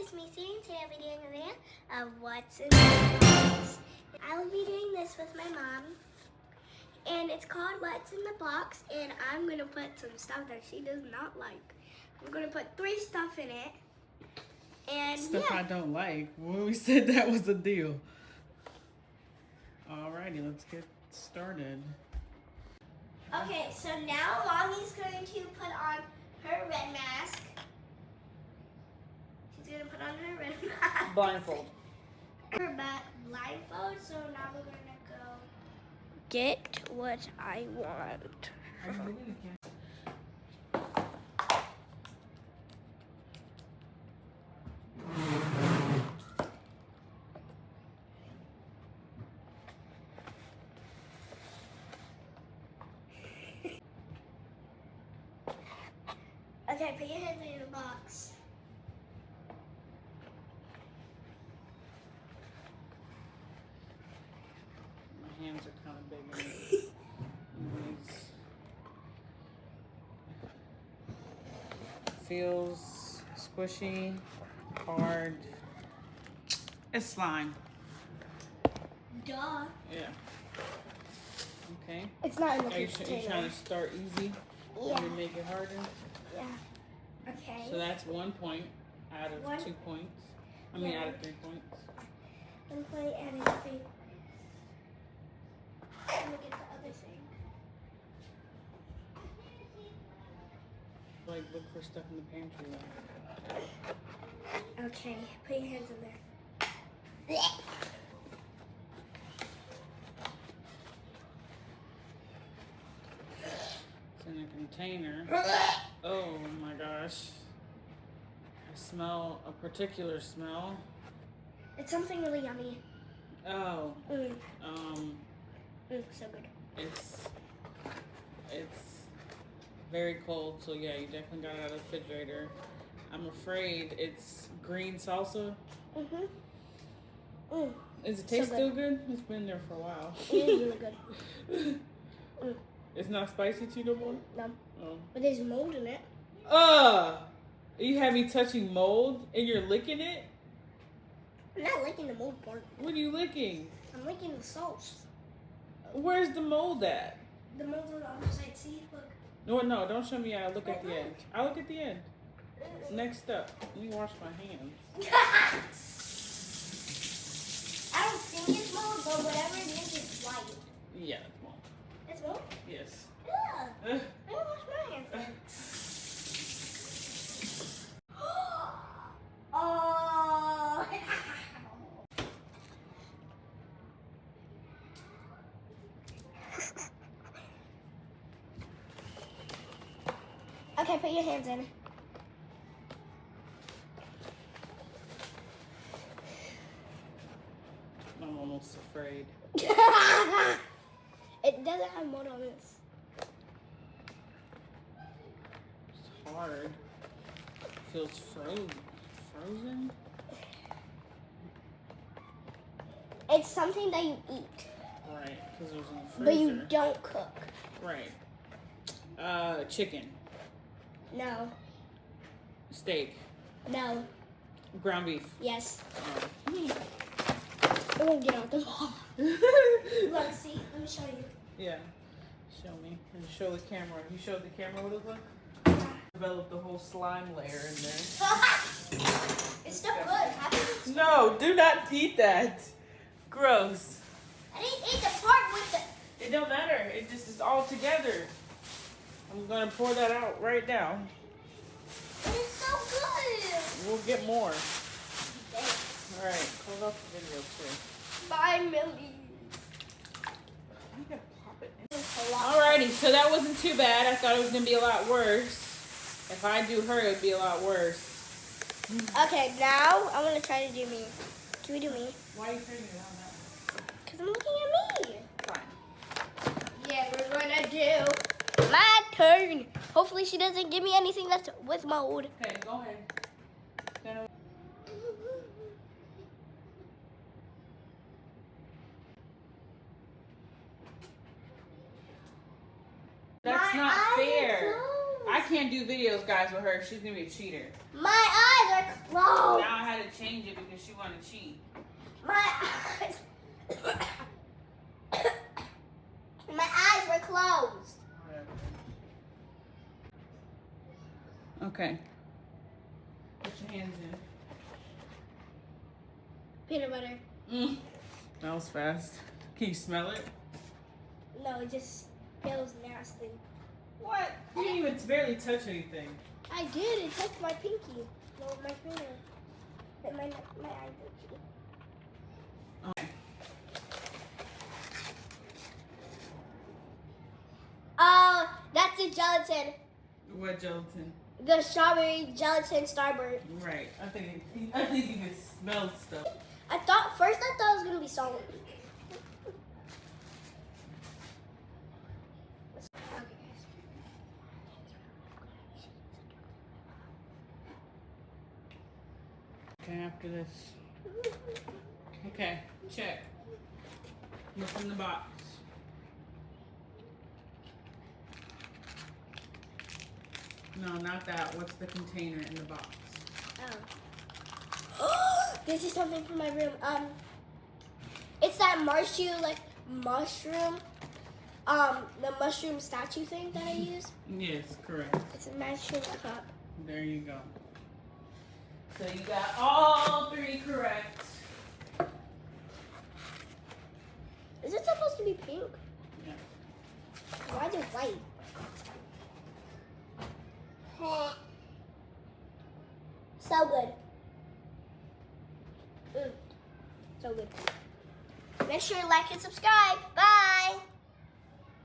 it's me, Sadie, and today I'll be doing a video of what's in the box. I will be doing this with my mom, and it's called What's in the Box, and I'm going to put some stuff that she does not like. I'm going to put 3 stuff in it, and stuff I don't like. Well, we said that was the deal. Alrighty, let's get started. Okay, so now Mommy's going to put on her red mask. She's going to put on her red mask. Blindfold. Her blindfold, so now we're going to go get what I want. Okay, put your hands in the box. My hands are kind of big. Feels squishy, hard. It's slime. Duh. Yeah. Okay. It's not in the Are you container. trying to start easy? Yeah. And make it harder? Yeah. Okay. So that's 1 point out of 2 points. I mean, out of 3 points. 1 point and a 3. Let me get the other thing. Like, look for stuff in the pantry. Okay, put your hands in there. It's in a container. Oh my gosh. I smell a particular smell. It's something really yummy. Oh. So good. It's very cold, so yeah, you definitely got it out of the refrigerator. I'm afraid it's green salsa. Does it taste still good? It's been there for a while. It is really good. It's not spicy too no more? No. Oh. But there's mold in it. You have me touching mold and you're licking it? I'm not licking the mold part. What are you licking? I'm licking the sauce. Where's the mold at? The mold's on the other side. See? Look. No, don't show me. I'll look at the end. I'll look at the end. Next up, let me wash my hands. I don't think it's mold, but whatever it is, it's white. Yeah, it's mold. It's mold? Yes. Yeah. I don't wash my hands then. Oh. Okay, put your hands in. I'm almost afraid. It doesn't have mold on this. It's hard. Feels frozen? It's something that you eat. Right, because it was in the freezer. But you don't cook. Right. Chicken. No. Steak. No. Ground beef. Yes. Oh. It won't get out the wall. Look, see? Let me show you. Yeah. Show me. And show the camera. You showed the camera what it looked like? Developed a whole slime layer in there. It's still good. No, do not eat that. Gross. I didn't eat the part with the... It don't matter. It just is all together. I'm going to pour that out right now. But it's so good. We'll get more. Thanks. All right. Close off the video, too. 5 million. You gotta pop it in. Alrighty, so that wasn't too bad. I thought it was going to be a lot worse. If I do her, it would be a lot worse. Okay, now I'm going to try to do me. Can we do me? Why are you turning it on that? Because I'm looking at me. Fine. Yeah, we're going to do my turn. Hopefully she doesn't give me anything that's with mold. Okay, go ahead. Stand over. That's not fair. I can't do videos, guys, with her. She's gonna be a cheater. My eyes are closed. Now I had to change it because she wanted to cheat. My eyes. My eyes were closed. Okay. Put your hands in. Peanut butter. That was fast. Can you smell it? No, it just feels nasty. What? You didn't even barely touch anything. I did. It touched my pinky. No, my finger. But my eye itchy. Okay. Oh, that's the gelatin. What gelatin? The strawberry gelatin Starburst. Right. I think you can smell stuff. First I thought it was gonna be salt. Okay, after this. Okay, check. What's in the box? No, not that. What's the container in the box? Oh. This is something from my room. It's that mushroom, the mushroom statue thing that I use. Yes, correct. It's a mushroom cup. There you go. So you got all 3 correct. Is it supposed to be pink? Yeah. Why is it white? So good. So good. Make sure to like and subscribe. Bye.